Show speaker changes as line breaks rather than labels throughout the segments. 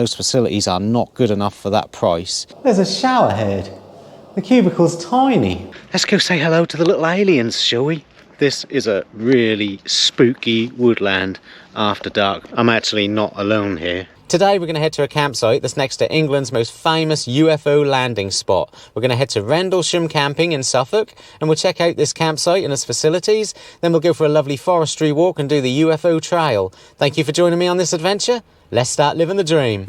Those facilities are not good enough for that price.
There's a shower head. The cubicle's tiny.
Let's go say hello to the little aliens, shall we? This is a really spooky woodland after dark. I'm actually not alone here. Today we're going to head to a campsite that's next to England's most famous UFO landing spot. We're going to head to Rendlesham camping in Suffolk, and we'll check out this campsite and its facilities. Then we'll go for a lovely forestry walk and do the UFO trail. Thank you for joining me on this adventure. Let's start living the dream.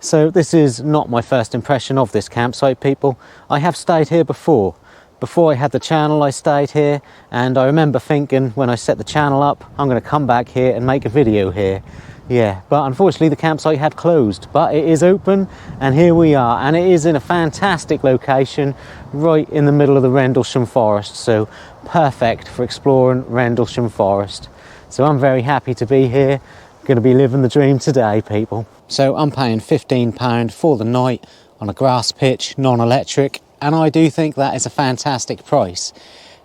So this is not my first impression of this campsite, people. I have stayed here before. Before I had the channel, I stayed here, and I remember thinking when I set the channel up, I'm going to come back here and make a video here. Yeah, but unfortunately the campsite had closed, but it is open, and here we are, and it is in a fantastic location right in the middle of the Rendlesham forest, so perfect for exploring Rendlesham forest. So I'm very happy to be here. Going to be living the dream today, people. So I'm paying £15 for the night on a grass pitch, non-electric, and I do think that is a fantastic price.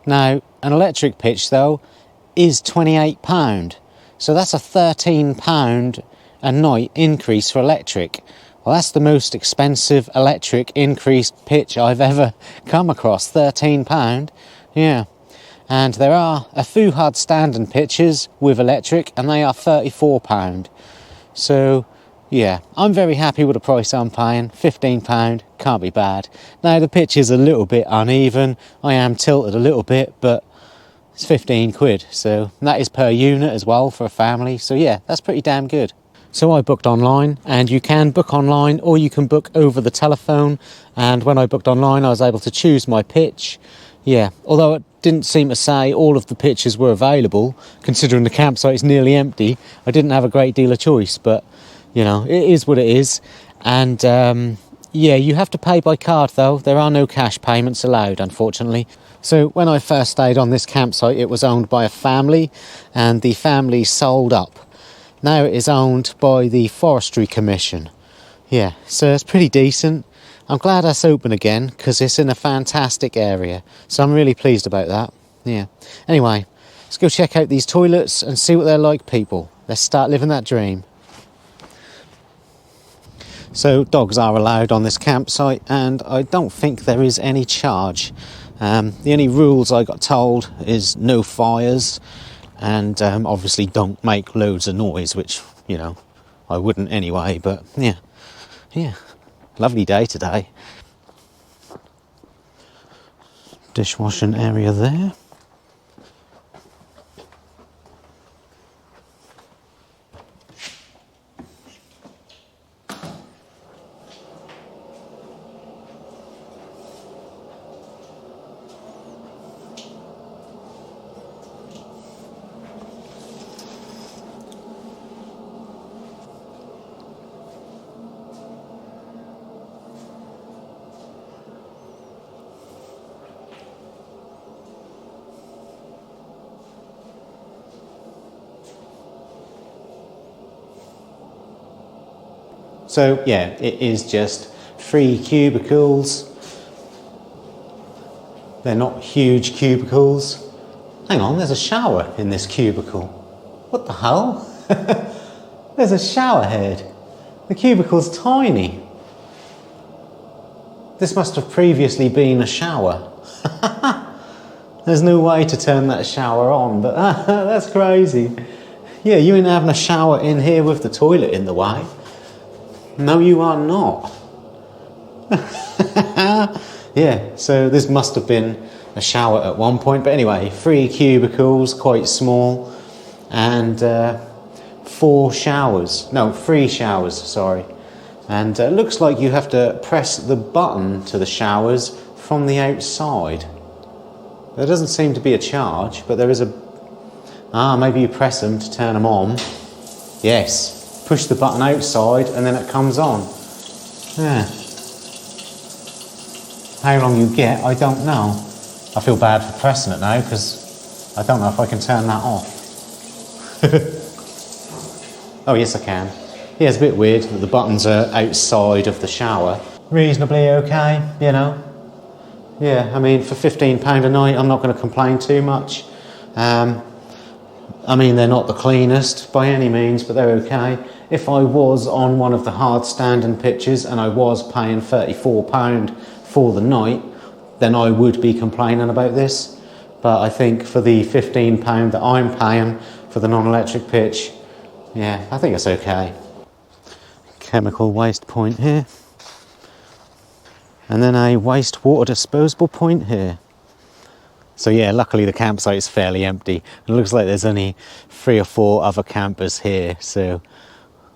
Now, an electric pitch though is £28, so that's a £13 a night increase for electric. Well, that's the most expensive electric increased pitch I've ever come across, £13. Yeah. And there are a few hard standing pitches with electric, and they are £34. So yeah, I'm very happy with the price I'm paying. £15, can't be bad. Now the pitch is a little bit uneven, I am tilted a little bit, but it's 15 quid, so that is per unit as well for a family, so yeah, that's pretty damn good. So I booked online, and you can book online or you can book over the telephone, and when I booked online I was able to choose my pitch. Yeah, although it didn't seem to say all of the pitches were available, considering the campsite is nearly empty, I didn't have a great deal of choice, but you know, it is what it is. And yeah, you have to pay by card though, there are no cash payments allowed, unfortunately. So when I first stayed on this campsite, it was owned by a family, and the family sold up. Now it is owned by the Forestry Commission. Yeah, so it's pretty decent. I'm glad that's open again, because it's in a fantastic area, so I'm really pleased about that. Yeah. Anyway, let's go check out these toilets and see what they're like, people. Let's start living that dream. So dogs are allowed on this campsite, and I don't think there is any charge. The only rules I got told is no fires, and obviously don't make loads of noise, which, you know, I wouldn't anyway, but yeah. Lovely day today. Dishwashing area there. So yeah, it is just 3 cubicles. They're not huge cubicles. Hang on, there's a shower in this cubicle. What the hell? There's a shower head. The cubicle's tiny. This must have previously been a shower. There's no way to turn that shower on, but that's crazy. Yeah, you ain't having a shower in here with the toilet in the way. No, you are not. Yeah, so this must have been a shower at one point. But anyway, 3 cubicles, quite small, and 4 showers. No, 3 showers, sorry. And it looks like you have to press the button to the showers from the outside. There doesn't seem to be a charge, but there is a
Ah, maybe you press them to turn them on. Yes. Push the button outside and then it comes on. Yeah. How long you get, I don't know. I feel bad for pressing it now because I don't know if I can turn that off. Oh yes I can. Yeah, it's a bit weird that the buttons are outside of the shower. Reasonably okay, you know. Yeah, I mean for £15 a night I'm not going to complain too much. I mean they're not the cleanest by any means, but they're okay. If I was on one of the hard standing pitches and I was paying £34 for the night, then I would be complaining about this. But I think for the £15 that I'm paying for the non-electric pitch, yeah, I think it's okay. Chemical waste point here. And then a wastewater disposable point here. So yeah, luckily the campsite is fairly empty. It looks like there's only 3 or 4 other campers here, so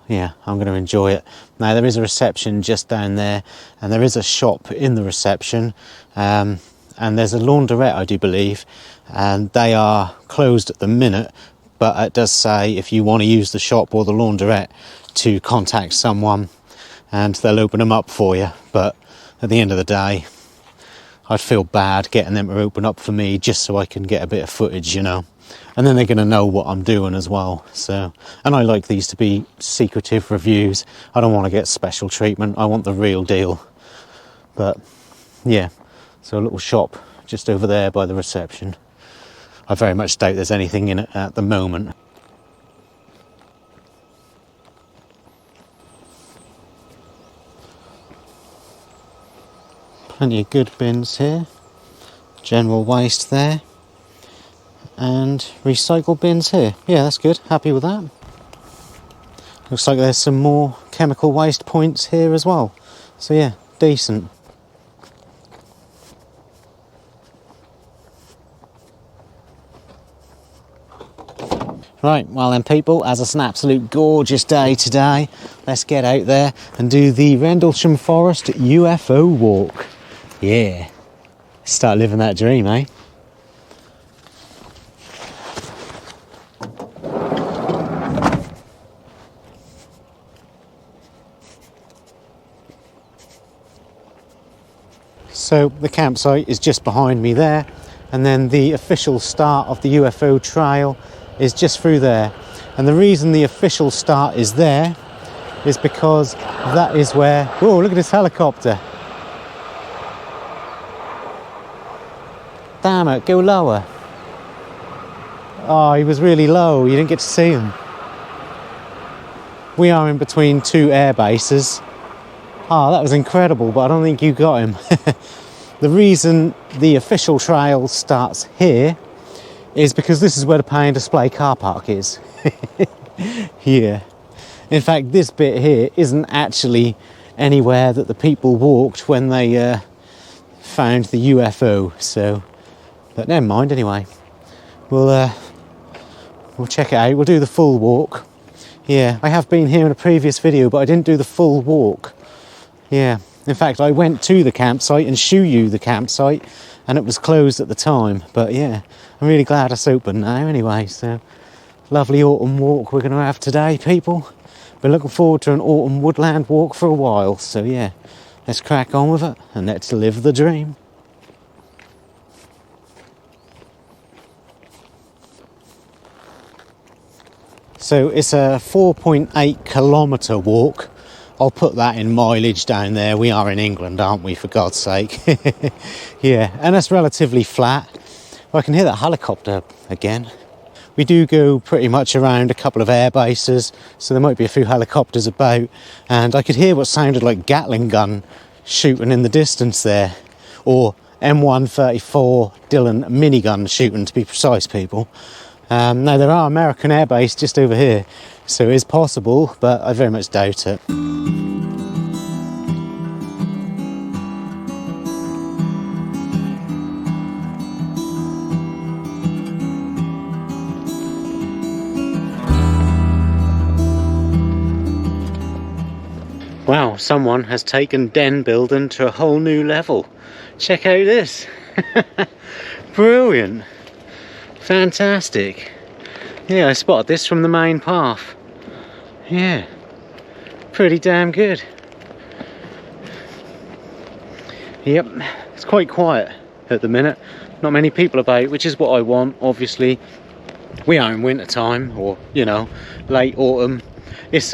yeah, I'm going to enjoy it. Now there is a reception just down there, and there is a shop in the reception, and there's a laundrette, I do believe, and they are closed at the minute, but it does say if you want to use the shop or the laundrette to contact someone and they'll open them up for you. But at the end of the day, I'd feel bad getting them to open up for me just so I can get a bit of footage, you know. And then they're going to know what I'm doing as well. So, and I like these to be secretive reviews. I don't want to get special treatment. I want the real deal. But yeah, so a little shop just over there by the reception. I very much doubt there's anything in it at the moment. Plenty of good bins here. General waste there. And recycle bins here. Yeah, that's good. Happy with that. Looks like there's some more chemical waste points here as well. So yeah, decent. Right, well then people, as it's an absolute gorgeous day today, let's get out there and do the Rendlesham Forest UFO walk. Yeah, start living that dream, eh? So the campsite is just behind me there, and then the official start of the UFO trail is just through there. And the reason the official start is there is because that is where... Whoa, look at this helicopter. Damn it, go lower. Oh, he was really low, you didn't get to see him. We are in between 2 air bases. Oh, that was incredible, but I don't think you got him. The reason the official trail starts here is because this is where the pay and display car park is. Yeah. In fact, this bit here isn't actually anywhere that the people walked when they found the UFO, so... But never mind, anyway. We'll check it out. We'll do the full walk. Yeah, I have been here in a previous video, but I didn't do the full walk. Yeah, in fact, I went to the campsite and showed you the campsite, and it was closed at the time. But yeah, I'm really glad it's open now anyway. So, lovely autumn walk we're going to have today, people. Been looking forward to an autumn woodland walk for a while. So yeah, let's crack on with it and let's live the dream. So it's a 4.8 kilometre walk. I'll put that in mileage down there. We are in England, aren't we, for God's sake? Yeah, and it's relatively flat. Well, I can hear that helicopter again. We do go pretty much around a couple of air bases, so there might be a few helicopters about. And I could hear what sounded like Gatling gun shooting in the distance there. Or M134 Dillon minigun shooting, to be precise, people. Now, there are American air base just over here, so it is possible, but I very much doubt it. Wow, someone has taken den building to a whole new level. Check out this. Brilliant. Fantastic.
Yeah, I spotted this from the main path. Yeah, pretty damn good. Yep, it's quite quiet at the minute. Not many people about, which is what I want, obviously. We are in winter time, or, you know, late autumn. It's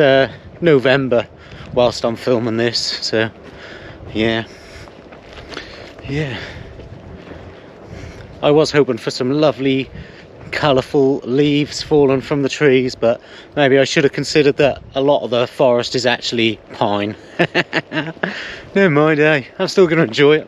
November whilst I'm filming this, so yeah. I was hoping for some lovely colourful leaves falling from the trees, but maybe I should have considered that a lot of the forest is actually pine. Never mind, eh? I'm still going to enjoy it.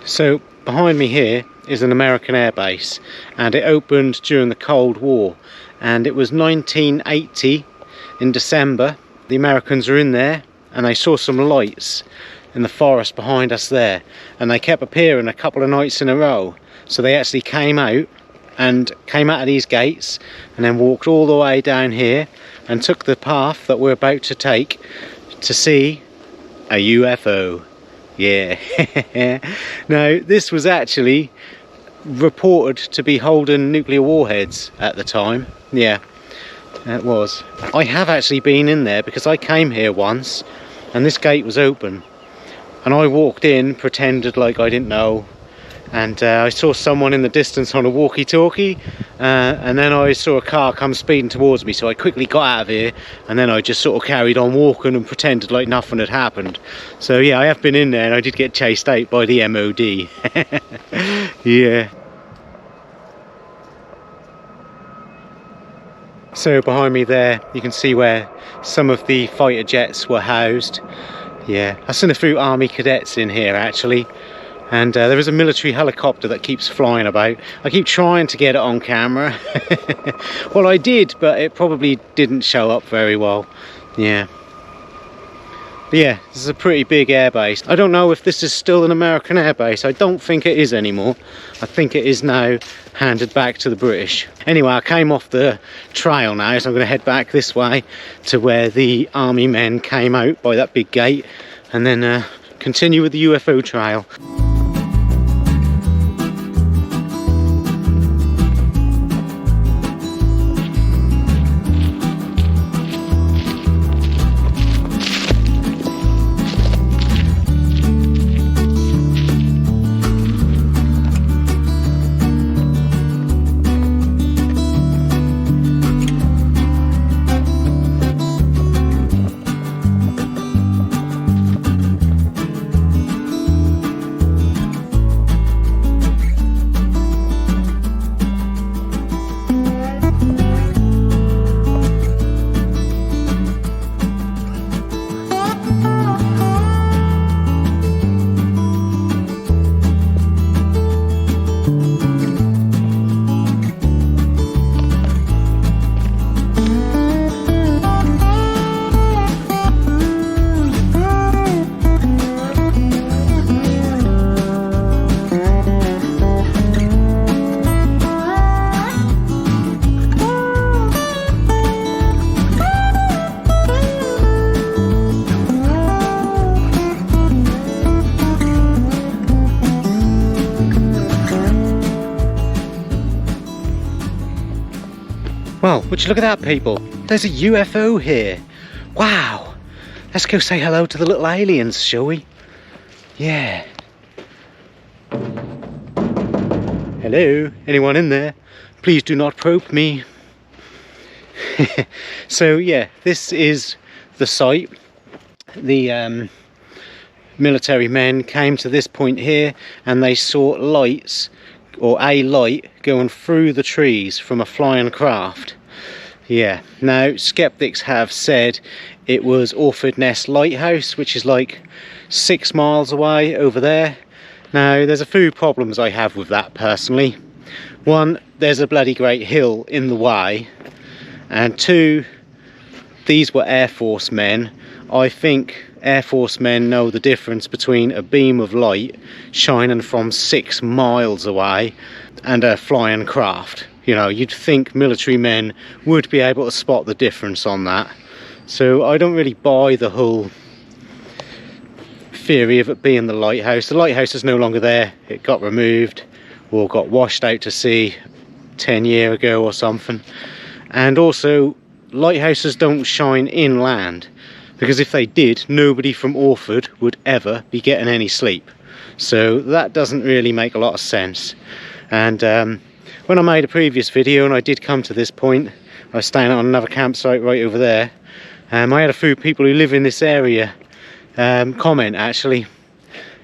So behind me here is an American air base, and it opened during the Cold War, and it was 1980 in December. The Americans were in there and they saw some lights in the forest behind us there, and they kept appearing a couple of nights in a row. So they actually came out of these gates and then walked all the way down here and took the path that we're about to take to see a UFO. Yeah. Now, this was actually reported to be holding nuclear warheads at the time. Yeah, it was. I have actually been in there because I came here once and this gate was open, and I walked in, pretended like I didn't know, and I saw someone in the distance on a walkie-talkie, and then I saw a car come speeding towards me, so I quickly got out of here, and then I just sort of carried on walking and pretended like nothing had happened. So yeah, I have been in there and I did get chased out by the MOD. Yeah. So behind me there you can see where some of the fighter jets were housed. Yeah, I've seen a few army cadets in here actually. And there is a military helicopter that keeps flying about. I keep trying to get it on camera. Well, I did, but it probably didn't show up very well. Yeah. But yeah, this is a pretty big airbase. I don't know if this is still an American airbase. I don't think it is anymore. I think it is now handed back to the British. Anyway, I came off the trail now, so I'm going to head back this way to where the army men came out by that big gate, and then continue with the UFO trail. Well, would you look at that, people? There's a UFO here. Wow. Let's go say hello to the little aliens, shall we? Yeah. Hello? Anyone in there? Please do not probe me. So yeah, this is the site. The military men came to this point here and they saw lights, or a light, going through the trees from a flying craft. Yeah, now skeptics have said it was Orford Ness Lighthouse, which is like 6 miles away over there. Now there's a few problems I have with that personally. One, there's a bloody great hill in the way, and two, these were Air Force men. I think Air Force men know the difference between a beam of light shining from 6 miles away and a flying craft. You know, you'd think military men would be able to spot the difference on that. So I don't really buy the whole theory of it being the lighthouse. The lighthouse is no longer there. It got removed or got washed out to sea 10 years ago or something. And also, lighthouses don't shine inland, because if they did, nobody from Orford would ever be getting any sleep. So that doesn't really make a lot of sense. And when I made a previous video and I did come to this point, I was staying on another campsite right over there, I had a few people who live in this area comment actually,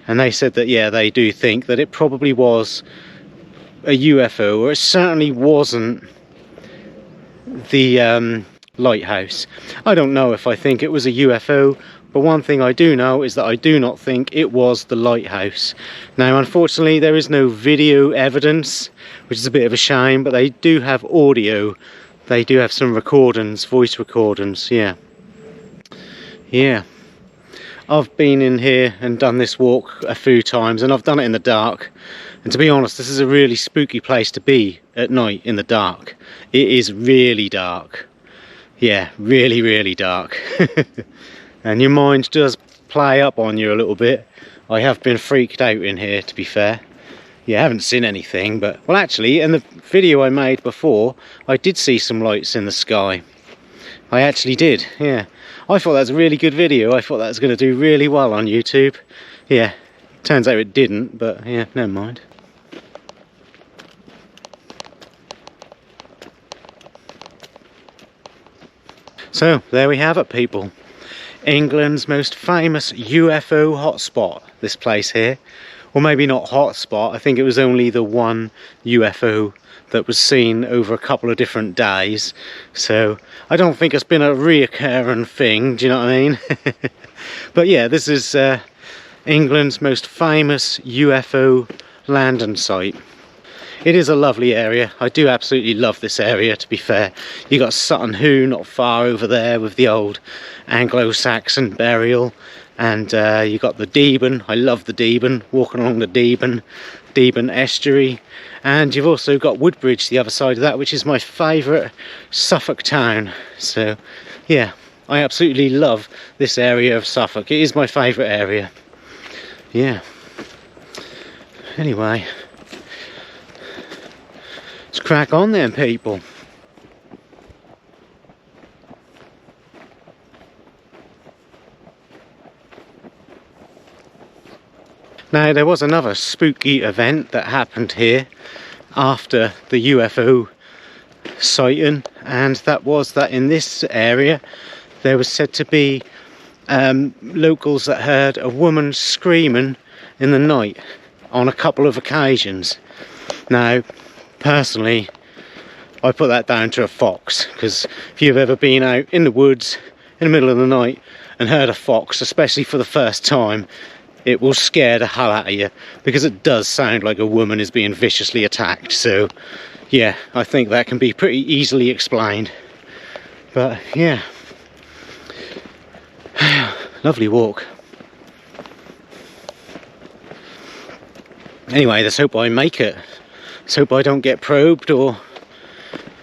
and they said that yeah, they do think that it probably was a UFO, or it certainly wasn't the lighthouse. I don't know if I think it was a UFO, but one thing I do know is that I do not think it was the lighthouse. Now unfortunately there is no video evidence, which is a bit of a shame, but they do have audio. They do have some recordings, voice recordings. Yeah, I've been in here and done this walk a few times, and I've done it in the dark, and to be honest, this is a really spooky place to be at night in the dark. It is really dark. Yeah, really dark. And your mind does play up on you a little bit. I have been freaked out in here, to be fair. Yeah, I haven't seen anything, but well, actually in the video I made before, I did see some lights in the sky. I actually did. Yeah, I thought that was a really good video. I thought that was going to do really well on YouTube. Yeah, turns out it didn't, but yeah, never mind. So there we have it, people. England's most famous UFO hotspot, this place here. Or maybe not hotspot, I think it was only the one UFO that was seen over a couple of different days. So I don't think it's been a reoccurring thing, do you know what I mean? But yeah, this is England's most famous UFO landing site. It is a lovely area. I do absolutely love this area, to be fair. You got Sutton Hoo not far over there with the old Anglo-Saxon burial, and you got the Deben. I love the Deben, walking along the Deben estuary, and you've also got Woodbridge the other side of that, which is my favourite Suffolk town. So yeah, I absolutely love this area of Suffolk. It is my favourite area. Yeah. Anyway, let's crack on then, people. Now there was another spooky event that happened here after the UFO sighting, and that was that in this area there was said to be locals that heard a woman screaming in the night on a couple of occasions. Now personally, I put that down to a fox, because if you've ever been out in the woods in the middle of the night and heard a fox, especially for the first time, it will scare the hell out of you, because it does sound like a woman is being viciously attacked. So yeah, I think that can be pretty easily explained. But yeah, lovely walk. Anyway, let's hope I make it. Let's hope I don't get probed or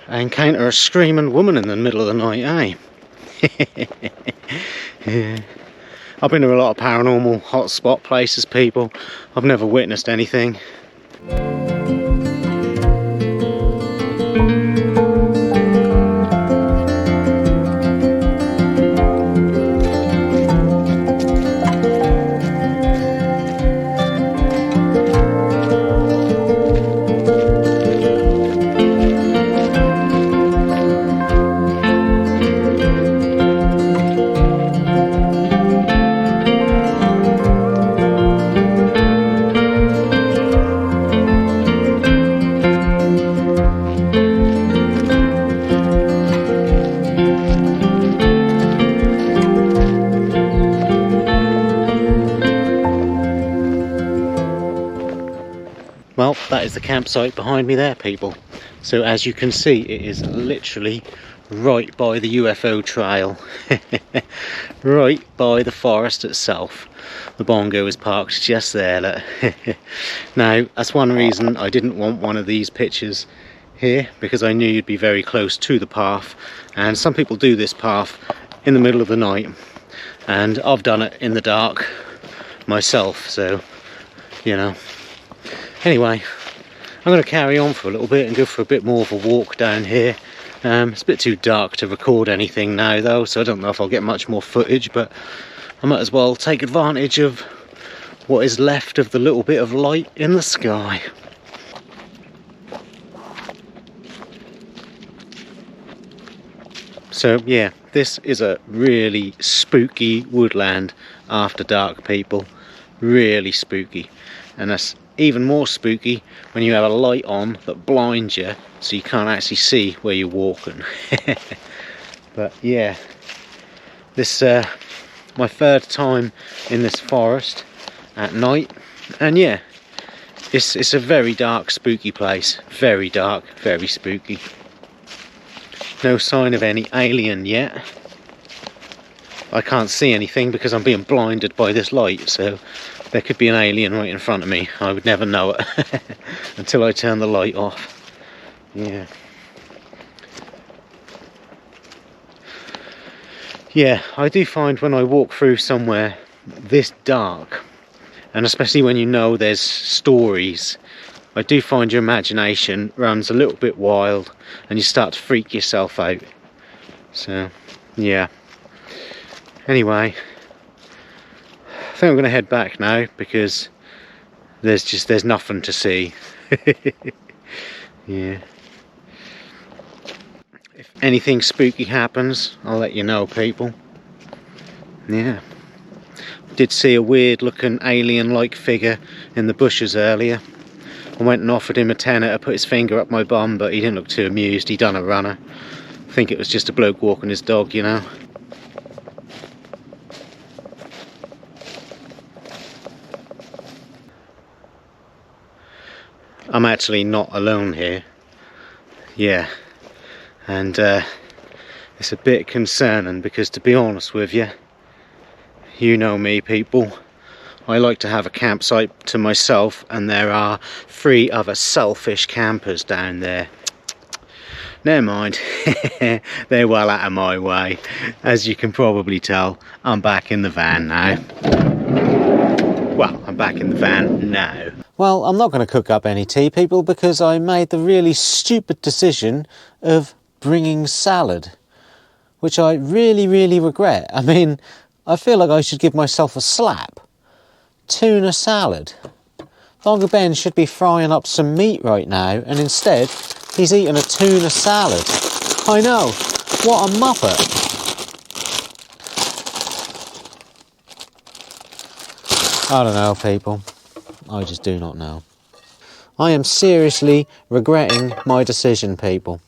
encounter a screaming woman in the middle of the night, eh? Yeah. I've been to a lot of paranormal hotspot places, people. I've never witnessed anything.
Well, that is the campsite behind me there, people. So as you can see, it is literally right by the UFO trail. Right by the forest itself. The bongo is parked just there, look. Now, that's one reason I didn't want one of these pictures here, because I knew you'd be very close to the path, and some people do this path in the middle of the night, and I've done it in the dark myself, so, you know. Anyway, I'm going to carry on for a little bit and go for a bit more of a walk down here. It's a bit too dark to record anything now though, so I don't know if I'll get much more footage, but I might as well take advantage of what is left of the little bit of light in the sky. So yeah, this is a really spooky woodland after dark, people. Really spooky. And that's even more spooky when you have a light on that blinds you, so you can't actually see where you're walking. But yeah, this my third time in this forest at night, and yeah, it's a very dark, spooky place. Very dark, very spooky. No sign of any alien yet. I can't see anything because I'm being blinded by this light, so there could be an alien right in front of me. I would never know it until I turn the light off. Yeah. Yeah, I do find when I walk through somewhere this dark, and especially when you know there's stories, I do find your imagination runs a little bit wild and you start to freak yourself out. So, yeah. Anyway, I think I'm going to head back now because there's nothing to see. Yeah. If anything spooky happens, I'll let you know, people. Yeah. Did see a weird looking alien-like figure in the bushes earlier. I went and offered him a tenner to put his finger up my bum, but he didn't look too amused. He done a runner. I think it was just a bloke walking his dog, you know. I'm actually not alone here. Yeah. And it's a bit concerning because, to be honest with you, you know me, people, I like to have a campsite to myself, and there are 3 other selfish campers down there. Never mind. They're well out of my way. As you can probably tell, I'm back in the van now. Well, I'm back in the van now.
Well, I'm not going to cook up any tea, people, because I made the really stupid decision of bringing salad, which I really, really regret. I mean, I feel like I should give myself a slap. Tuna salad. Bongo Ben should be frying up some meat right now, and instead he's eating a tuna salad. I know, what a muppet. I don't know, people. I just do not know. I am seriously regretting my decision, people.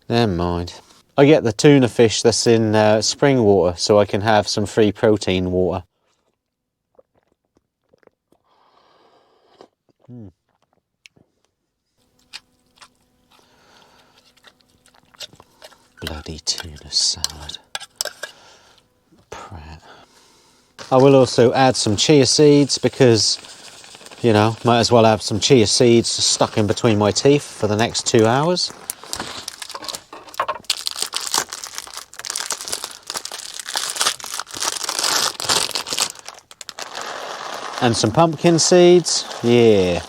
Never mind. I get the tuna fish that's in spring water so I can have some free protein water. Bloody tuna salad. Prat. I will also add some chia seeds because, you know, might as well have some chia seeds stuck in between my teeth for the next 2 hours. And some pumpkin seeds, yeah.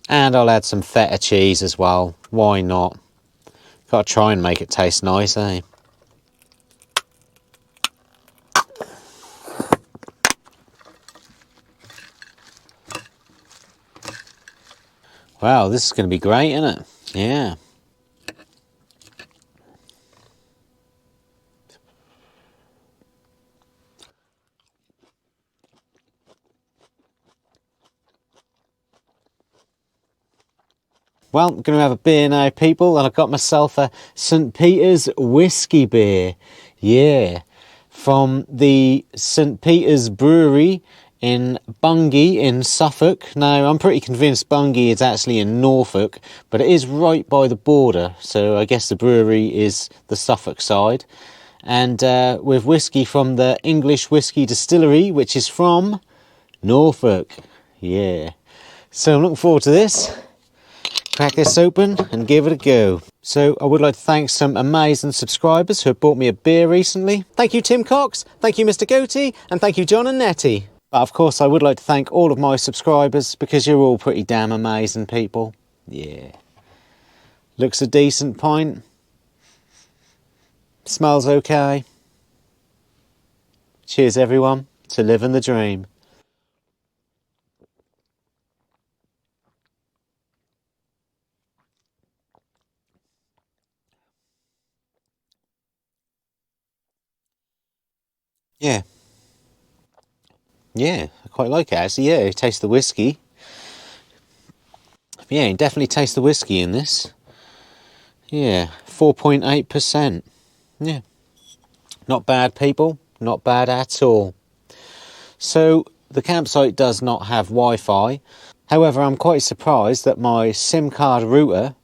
And I'll add some feta cheese as well, why not? Gotta try and make it taste nice, eh? Wow, this is going to be great, isn't it? Yeah. Well, I'm going to have a beer now, people, and I've got myself a St. Peter's whiskey beer. Yeah. From the St. Peter's Brewery
in Bungay in Suffolk. Now, I'm pretty convinced Bungay is actually in Norfolk, but it is right by the border, so I guess the brewery is the Suffolk side. And with whiskey from the English Whiskey Distillery, which is from Norfolk. Yeah. So I'm looking forward to this. Crack this open and give it a go. So I would like to thank some amazing subscribers who have bought me a beer recently. Thank you, Tim Cox. Thank you, Mr. Goatee. And thank you, John and Nettie. But of course, I would like to thank all of my subscribers because you're all pretty damn amazing people. Yeah. Looks a decent pint. Smells okay. Cheers, everyone, to living the dream. Yeah. Yeah, I quite like it actually. Yeah, you taste the whiskey. Yeah, you definitely taste the whiskey in this. Yeah, 4.8%. Yeah. Not bad, people. Not bad at all. So, the campsite does not have Wi-Fi. However, I'm quite surprised that my SIM card router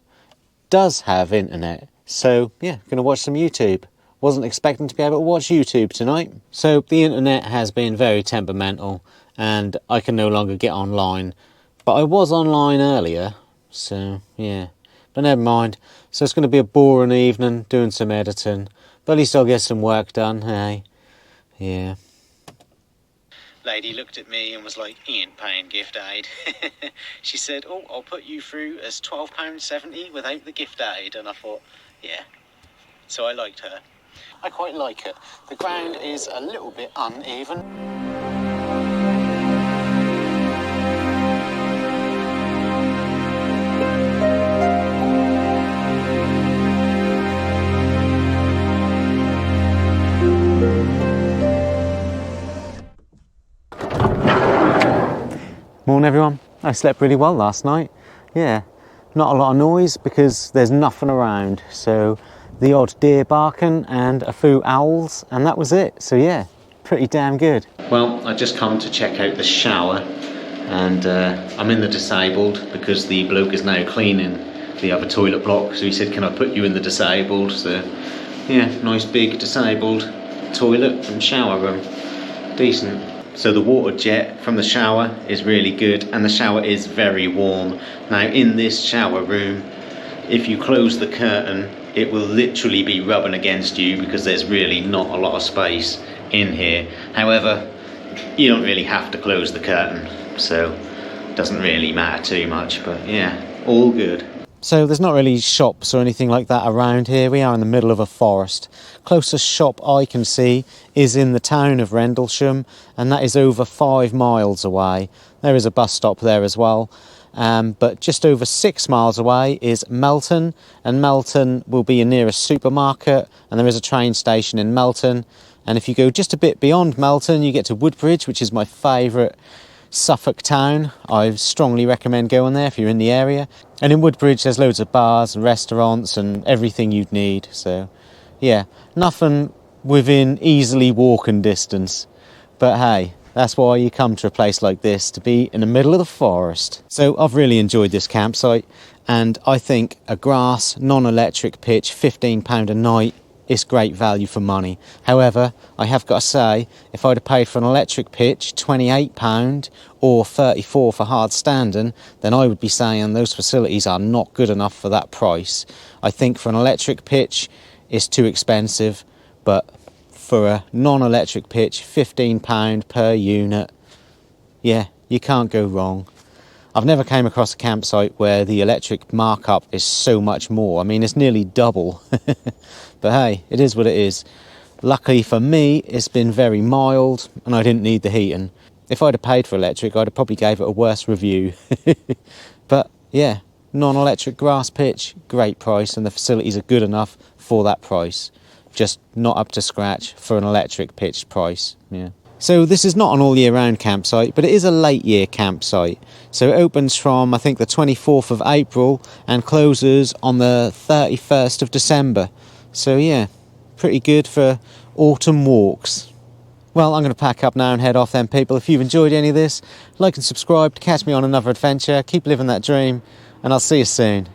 does have internet. So, yeah, going to watch some YouTube. Wasn't expecting to be able to watch YouTube tonight. So, the internet has been very temperamental and I can no longer get online. But I was online earlier, so yeah. But never mind. So it's going to be a boring evening doing some editing. But at least I'll get some work done, hey? Yeah. Lady looked at me and was like, "He ain't paying gift aid." She said, "Oh, I'll put you through as £12.70 without the gift aid." And I thought, yeah. So I liked her. I quite like it. The ground is a little bit uneven. Morning everyone. I slept really well last night. Yeah, not a lot of noise because there's nothing around. So the odd deer barking and a few owls, and that was it. So yeah, pretty damn good. Well, I just come to check out the shower, and I'm in the disabled because the bloke is now cleaning the other toilet block. So he said, "Can I put you in the disabled?" So yeah, nice big disabled toilet and shower room. Decent. So the water jet from the shower is really good, and the shower is very warm. Now in this shower room, if you close the curtain, it will literally be rubbing against you because there's really not a lot of space in here. However, you don't really have to close the curtain, so it doesn't really matter too much, but yeah, all good. So there's not really shops or anything like that around here. We are in the middle of a forest. Closest shop I can see is in the town of Rendlesham, and that is over 5 miles away. There is a bus stop there as well. But just over 6 miles away is Melton, and Melton will be your nearest supermarket, and there is a train station in Melton. And if you go just a bit beyond Melton, you get to Woodbridge, which is my favourite Suffolk town. I strongly recommend going there if you're in the area. And in Woodbridge there's loads of bars and restaurants and everything you'd need. So yeah, nothing within easily walking distance. But hey, that's why you come to a place like this, to be in the middle of the forest. So I've really enjoyed this campsite, and I think a grass non-electric pitch, £15 a night, is great value for money. However, I have got to say, if I'd have paid for an electric pitch £28 or £34 for hard standing, then I would be saying those facilities are not good enough for that price. I think for an electric pitch it's too expensive, but for a non-electric pitch, £15 per unit, yeah, you can't go wrong. I've never came across a campsite where the electric markup is so much more. I mean, it's nearly double. But hey, it is what it is. Luckily for me, it's been very mild and I didn't need the heating. If I'd have paid for electric, I'd have probably gave it a worse review. But yeah, non-electric grass pitch, great price, and the facilities are good enough for that price. Just not up to scratch for an electric pitch price. Yeah. So this is not an all year round campsite, but it is a late year campsite. So it opens from, I think, the 24th of April and closes on the 31st of December. So yeah, pretty good for autumn walks.
Well, I'm going to pack up now and head off then, people. If you've enjoyed any of this, like and subscribe to catch me on another adventure. Keep living that dream, and I'll see you soon.